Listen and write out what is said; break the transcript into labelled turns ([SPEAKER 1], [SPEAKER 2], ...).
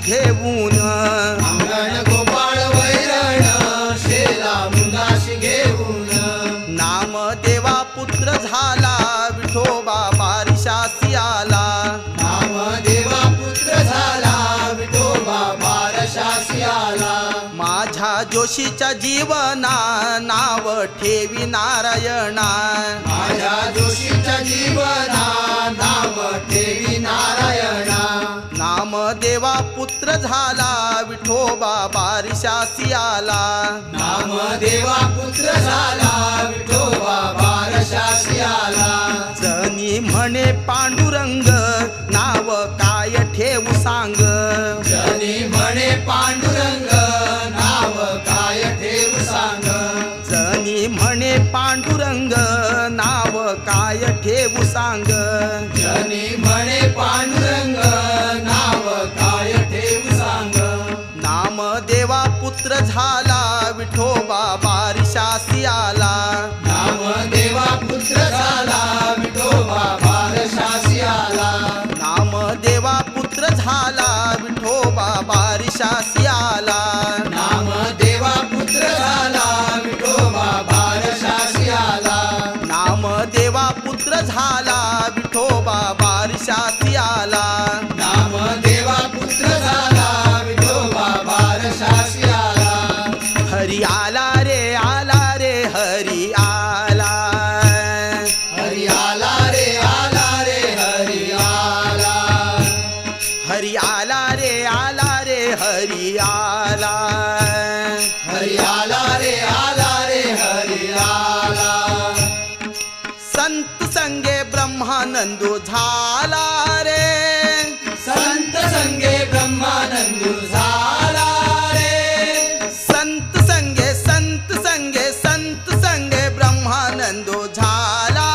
[SPEAKER 1] घेऊन
[SPEAKER 2] अंगण गोपाळ वैरण शेला मुंडाशी घेऊन
[SPEAKER 1] नामदेवा पुत्र झाला विठोबा बारिशासी आला
[SPEAKER 2] नामदेवा पुत्र झाला विठोबा बारशासी आला
[SPEAKER 1] माझ्या जोशीच्या जीवना नाव ठेवी नारायणा
[SPEAKER 2] माझ्या जोशीच्या जीवना नाव ठेवी नारायणा
[SPEAKER 1] नामदेवा पुत्र झाला विठोबा बारिशासी आला
[SPEAKER 2] नामदेवा पुत्र झाला विठोबा बारशासी आला
[SPEAKER 1] जनी म्हणे पांडुरंग नाव काय ठेवू सांग
[SPEAKER 2] जनी म्हणे पांडुरंग नाव काय ठेवू सांग
[SPEAKER 1] जनी म्हणे पांडुरंग नाव काय ठेवू सांग
[SPEAKER 2] जनी म्हणे पांडुरंग नाव काय ठेवू सांग
[SPEAKER 1] नामदेवा पुत्र झाला विठोबा बारिशासी आला
[SPEAKER 2] नामदेवा पुत्र झाला विठोबा बारशासी आला
[SPEAKER 1] नामदेवा पुत्र झाला विठोबा बारिशासी आला
[SPEAKER 2] नामदेवा पुत्र झाला विठोबा बारशासी आला
[SPEAKER 1] नामदेवा पुत्र झाला विठोबा बारिशासी आला
[SPEAKER 2] नामदेवा पुत्र झाला विठोबा बारशासी आला
[SPEAKER 1] हरी आला रे हरी आला
[SPEAKER 2] हरी आला रे हरी आला
[SPEAKER 1] हरी आला रे हरी आला
[SPEAKER 2] हरी आला रे हरी आला
[SPEAKER 1] संत संगे ब्रह्मानंदो झाला रे
[SPEAKER 2] संत संगे ब्रह्मानंदू झाला रे
[SPEAKER 1] संत संगे ब्रह्मानंदो झाला